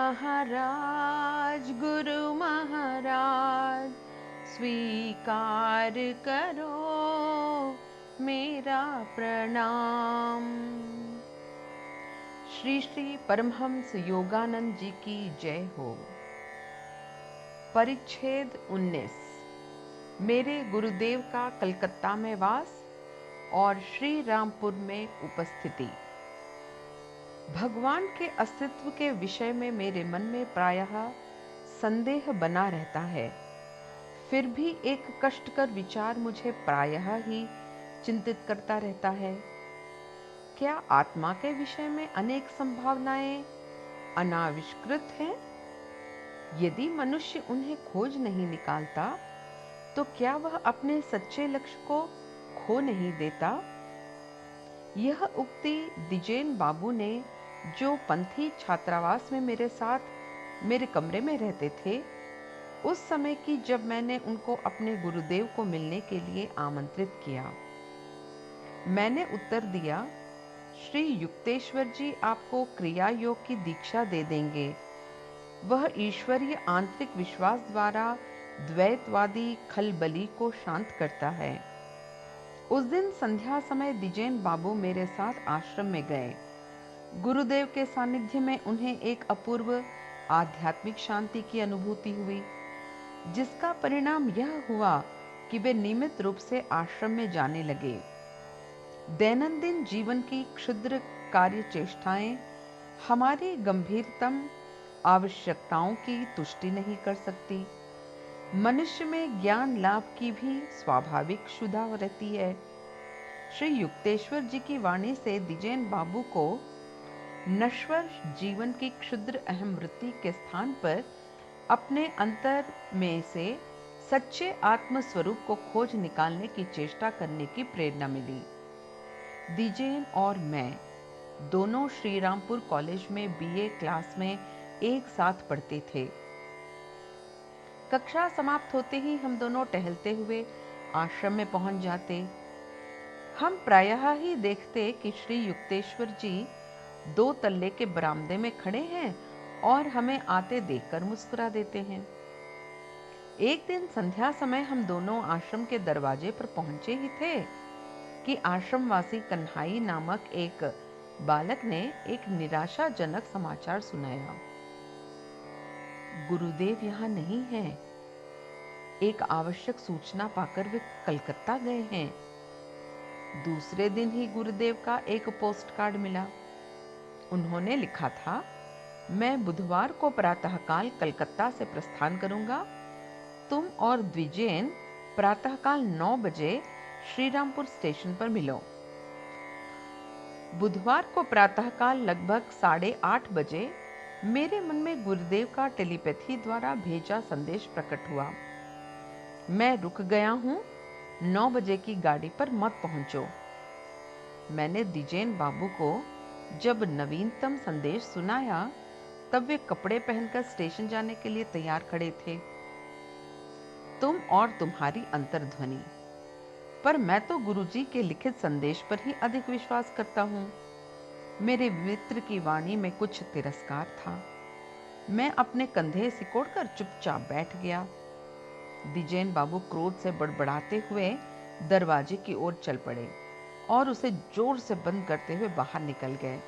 महाराज, गुरु महाराज, स्वीकार करो मेरा प्रणाम। श्री श्री परमहंस योगानंद जी की जय हो। परिच्छेद 19। मेरे गुरुदेव का कलकत्ता में वास और श्री रामपुर में उपस्थिति। भगवान के अस्तित्व के विषय में मेरे मन में प्रायः संदेह बना रहता है। फिर भी एक कष्टकर विचार मुझे प्रायः ही चिंतित करता रहता है। क्या आत्मा के विषय में अनेक संभावनाएं अनाविष्कृत हैं? यदि मनुष्य उन्हें खोज नहीं निकालता तो क्या वह अपने सच्चे लक्ष्य को खो नहीं देता? यह उक्ति दिजेन बाबू ने, जो पंथी छात्रावास में मेरे साथ मेरे कमरे में रहते थे, उस समय की जब मैंने उनको अपने गुरुदेव को मिलने के लिए आमंत्रित किया। मैंने उत्तर दिया, श्री युक्तेश्वर जी आपको क्रिया योग की दीक्षा दे देंगे। वह ईश्वरीय आंतरिक विश्वास द्वारा द्वैतवादी खलबली को शांत करता है। उस दिन संध्या समय दिजेन बाबू मेरे साथ आश्रम में गए। गुरुदेव के सानिध्य में उन्हें एक अपूर्व आध्यात्मिक शांति की अनुभूति हुई, जिसका परिणाम यह हुआ कि वे नियमित रूप से आश्रम में जाने लगे। दैनंदिन जीवन की क्षुद्र कार्य चेष्टाएं हमारी गंभीरतम आवश्यकताओं की तुष्टि नहीं कर सकती। मनुष्य में ज्ञान लाभ की भी स्वाभाविक क्षुधा रहती है। श्री युक्तेश्वर जी की वाणी से दिजेन बाबू को नश्वर जीवन की क्षुद्र अहम वृत्ति के स्थान पर अपने अंतर में से सच्चे आत्म स्वरूप को खोज निकालने की चेष्टा करने की प्रेरणा मिली। दिजेन और मैं दोनों श्री रामपुर कॉलेज में बीए क्लास में एक साथ पढ़ते थे। कक्षा समाप्त होते ही हम दोनों टहलते हुए आश्रम में पहुंच जाते। हम प्रायः ही देखते कि श्री युक्तेश्वर जी 2 तल्ले के बरामदे में खड़े हैं और हमें आते देखकर मुस्कुरा देते हैं। एक दिन संध्या समय हम दोनों आश्रम के दरवाजे पर पहुंचे ही थे कि आश्रमवासी कन्हाई नामक एक बालक ने एक निराशाजनक समाचार सुनाया। गुरुदेव यहाँ नहीं हैं। एक आवश्यक सूचना पाकर वे कलकत्ता गए हैं। दूसरे दिन ही गुरुदेव का एक पोस्ट कार्ड मिला। उन्होंने लिखा था, मैं बुधवार को प्रातःकाल कलकत्ता से प्रस्थान करूंगा। तुम और द्विजेन प्रातःकाल 9 बजे श्रीरामपुर स्टेशन पर मिलो। बुधवार को प्रातःकाल लगभग 8:30 बजे मेरे मन में गुरुदेव का टेलीपैथी द्वारा भेजा संदेश प्रकट हुआ, मैं रुक गया हूं, 9 बजे की गाड़ी पर मत पहुंचो। मैंने दिजेन बाबू को जब नवीनतम संदेश सुनाया तब वे कपड़े पहनकर स्टेशन जाने के लिए तैयार खड़े थे। तुम और तुम्हारी अंतर्ध्वनि। पर मैं तो गुरुजी के लिखित संदेश पर ही अधिक विश्वास करता हूं। मेरे मित्र की वाणी में कुछ तिरस्कार था। मैं अपने कंधे सिकोड़कर चुपचाप बैठ गया। दिजेन बाबू क्रोध से बड़बड़ाते हुए दरवाजे की ओर चल पड़े और उसे जोर से बंद करते हुए बाहर निकल गए।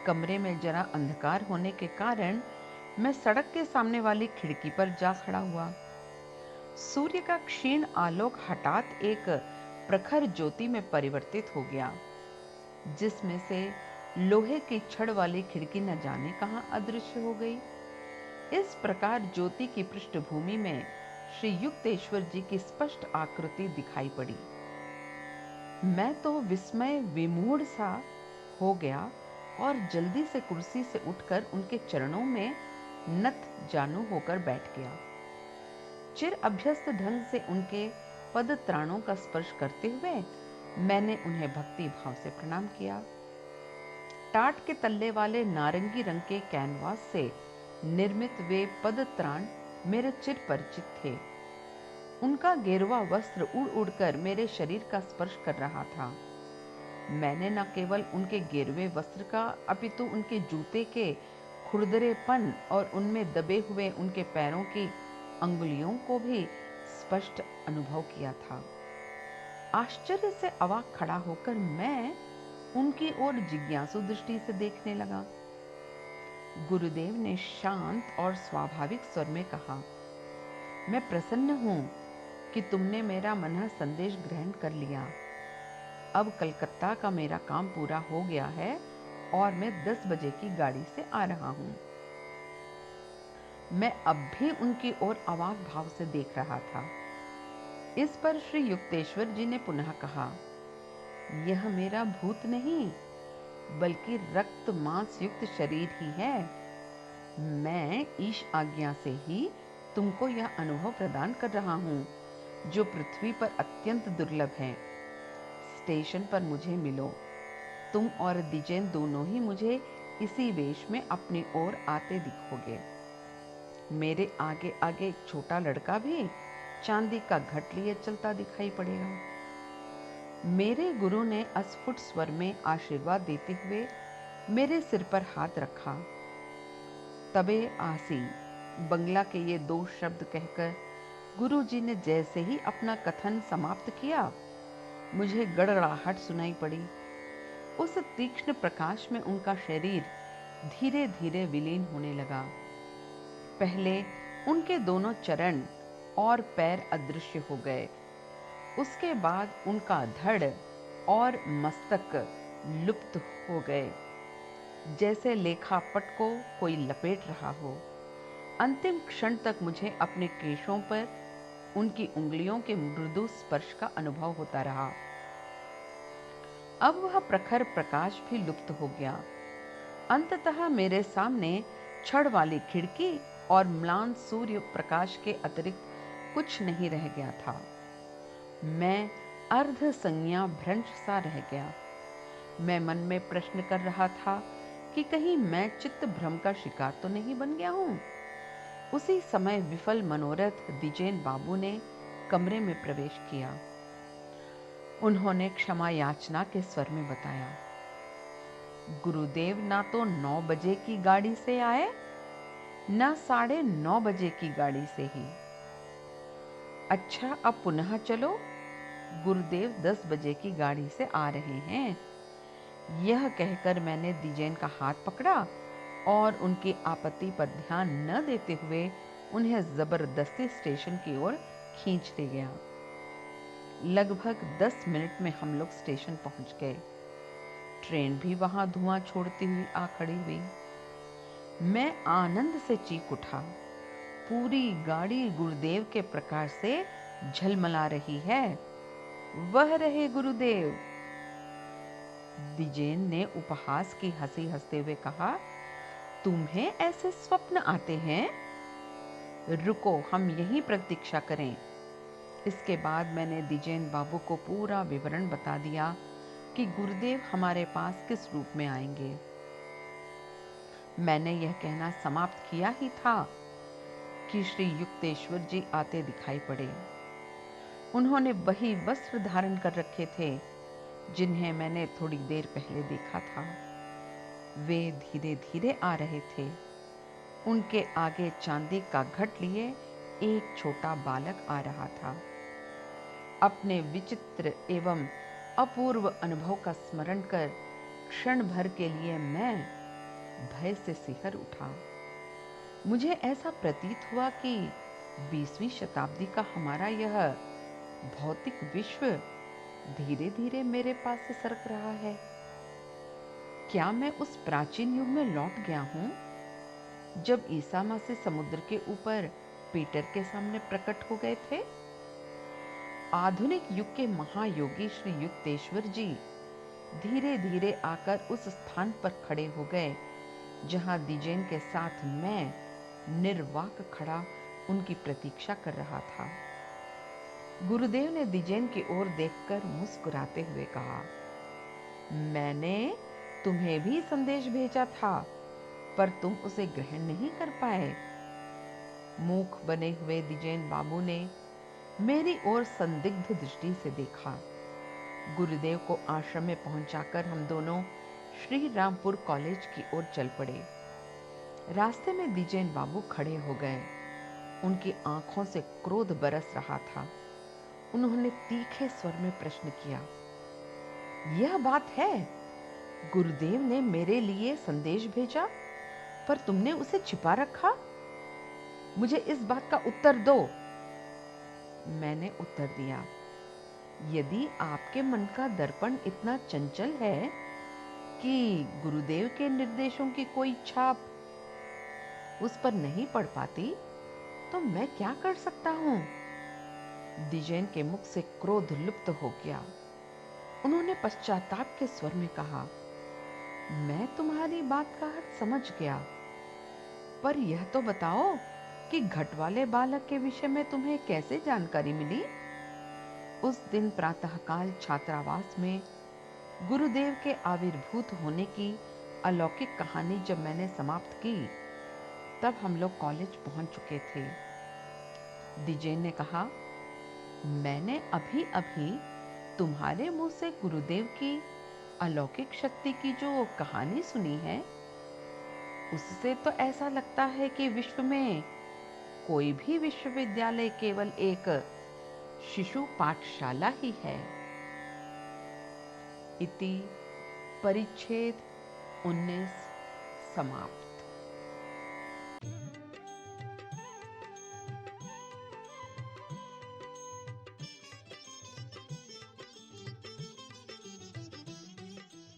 कमरे में जरा अंधकार होने के कारण मैं सड़क के सामने वाली खिड़की पर जा खड़ा हुआ। सूर्य का क्षीण आलोक हठात एक प्रखर ज्योति में परिवर्तित हो गया, जिसमें से लोहे की छड़ वाली खिड़की न जाने कहां अदृश्य हो गई। इस प्रकार ज्योति की पृष्ठभूमि में श्री युक्तेश्वर जी की स्पष्ट आकृति दिखाई पड़ी। मैं तो विस्मय विमूढ़ सा हो गया और जल्दी से कुर्सी से उठकर उनके चरणों में नत जानू होकर बैठ गया। चिर अभ्यस्त ढंग से उनके पद त्राणों का स्पर्श करते हुए मैंने उन्हें भक्ति भाव से प्रणाम किया। टाट के तल्ले वाले नारंगी रंग के कैनवास से निर्मित वे पद त्राण मेरे चिर परिचित थे। उनका गेरुआ वस्त्र उड़ उड़कर मेरे शरीर का स्पर्श कर रहा था। मैंने न केवल उनके गेरुए वस्त्र का अपितु उनके जूते के खुरदरेपन और उनमें दबे हुए उनके पैरों की अंगुलियों को भी स्पष्ट अनुभव किया था। आश्चर्य से अवाक खड़ा होकर मैं उनकी ओर जिज्ञासु दृष्टि से देखने लगा। गुरुदेव ने शांत और स्वाभाविक स्वर में कहा, मैं प्रसन्न हूं कि तुमने मेरा मनः संदेश ग्रहण कर लिया। अब कलकत्ता का मेरा काम पूरा हो गया है और मैं 10 बजे की गाड़ी से आ रहा हूं। मैं अब भी उनकी ओर अवाक भाव से देख रहा था। इस पर श्री युक्तेश्वर जी ने पुनः कहा, यह मेरा भूत नहीं बल्कि रक्त मांस युक्त शरीर ही है। मैं ईश आज्ञा से ही तुमको यह अनुभव प्रदान कर रहा हूं जो पृथ्वी पर अत्यंत दुर्लभ है। स्टेशन पर मुझे मिलो। तुम और दिजेन दोनों ही मुझे इसी वेश में अपनी ओर आते दिखोगे। मेरे आगे आगे एक छोटा लड़का भी चांदी का घट लिए चलता दिखाई पड़ेगा। मेरे गुरु ने अस्फुट स्वर में आशीर्वाद देते हुए मेरे सिर पर हाथ रखा। तबे आसी बंगला के ये 2 शब्द कहकर गुरुजी ने जैसे ही अपना कथन समाप्त किया, मुझे गड़गड़ाहट सुनाई पड़ी। उस तीक्ष्ण प्रकाश में उनका शरीर धीरे धीरे विलीन होने लगा। पहले उनके दोनों चरण और पैर अदृश्य हो गए। उसके बाद उनका धड़ और मस्तक लुप्त हो गए, जैसे लेखापट को कोई लपेट रहा हो। अंतिम क्षण तक मुझे अपने केशों पर उनकी उंगलियों के मृदु स्पर्श का अनुभव होता रहा। अब वह प्रखर प्रकाश भी लुप्त हो गया। अंततः मेरे सामने छड़ वाली खिड़की और म्लान सूर्य प्रकाश के अतिरिक्त कुछ नहीं रह गया था। मैं अर्ध संज्ञा भ्रंश सा रह गया। मैं मन में प्रश्न कर रहा था कि कहीं मैं चित्त भ्रम का शिकार तो नहीं बन गया हूं। उसी समय विफल मनोरथ दिजेन बाबू ने कमरे में प्रवेश किया। उन्होंने क्षमा याचना के स्वर में बताया, गुरुदेव ना तो 9 बजे की गाड़ी से आए न 9:30 बजे की गाड़ी से ही। अच्छा, अब पुनः चलो। गुरुदेव 10 बजे की गाड़ी से आ रहे हैं। यह कहकर मैंने दिजेन का हाथ पकड़ा और उनकी आपत्ति पर ध्यान न देते हुए उन्हें जबरदस्ती स्टेशन की ओर खींचते गया। लगभग 10 मिनट में हम लोग स्टेशन पहुंच गए। ट्रेन भी वहां धुआं छोड़ती हुई आ खड़ी हुई। मैं आनंद से चीख उठा। पूरी गाड़ी गुरुदेव के प्रकाश से झलमला रही है। वह रहे गुरुदेव। दिजेन ने उपहास की हंसी हंसते हुए कहा, तुम्हें ऐसे स्वप्न आते हैं? रुको, हम यहीं प्रतीक्षा करें। इसके बाद मैंने दिजेन बाबू को पूरा विवरण बता दिया कि गुरुदेव हमारे पास किस रूप में आएंगे। मैंने यह कहना समाप्त किया ही था कि श्री युक्तेश्वर जी आते दिखाई पड़े। उन्होंने वही वस्त्र धारण कर रखे थे जिन्हें मैंने थोड़ी देर पहले देखा था। वे धीरे धीरे आ रहे थे। उनके आगे चांदी का घट लिए एक छोटा बालक आ रहा था। अपने विचित्र एवं अपूर्व अनुभव का स्मरण कर क्षण भर के लिए मैं भय से सिहर उठा। मुझे ऐसा प्रतीत हुआ कि 20वीं शताब्दी का हमारा यह भौतिक विश्व धीरे धीरे मेरे पास से सरक रहा है। क्या मैं उस प्राचीन युग में लौट गया हूं जब ईसा मसीह समुद्र के ऊपर पीटर के सामने प्रकट हो गए थे? आधुनिक युग के महायोगी श्री युक्तेश्वर जी धीरे धीरे आकर उस स्थान पर खड़े हो गए जहां दिजेन के साथ मैं निर्वाक खड़ा उनकी प्रतीक्षा कर रहा था। गुरुदेव ने दिजेन की ओर देखकर मुस्कुराते हुए कहा, मैंने तुम्हें भी संदेश भेजा था पर तुम उसे ग्रहण नहीं कर पाए। मूक बने हुए दिजेन बाबू ने मेरी ओर संदिग्ध दृष्टि से देखा। गुरुदेव को आश्रम में पहुंचाकर हम दोनों श्री रामपुर कॉलेज की ओर चल पड़े। रास्ते में द्विजेन बाबू खड़े हो गए। उनकी आंखों से क्रोध बरस रहा था। उन्होंने तीखे स्वर में प्रश्न किया, यह बात है, गुरुदेव ने मेरे लिए संदेश भेजा पर तुमने उसे छिपा रखा? मुझे इस बात का उत्तर दो। मैंने उत्तर दिया, यदि आपके मन का दर्पण इतना चंचल है कि गुरुदेव के निर्देशों की कोई छाप उस पर नहीं पड़ पाती, तो मैं क्या कर सकता हूं? द्विजेन के मुख से क्रोध लुप्त हो गया। उन्होंने पश्चाताप के स्वर में कहा, मैं तुम्हारी बात का अर्थ समझ गया, पर यह तो बताओ कि घट वाले बालक के विषय में तुम्हें कैसे जानकारी मिली? उस दिन प्रातःकाल छात्रावास में गुरुदेव के आविर्भूत होने की अलौकिक कहानी जब मैंने समाप्त की, तब हम लोग कॉलेज पहुंच चुके थे। द्विजेन ने कहा, मैंने अभी अभी तुम्हारे मुंह से गुरुदेव की अलौकिक शक्ति की जो कहानी सुनी है, उससे तो ऐसा लगता है कि विश्व में कोई भी विश्वविद्यालय केवल एक शिशु पाठशाला ही है। इति परिच्छेद 19 समाप्त।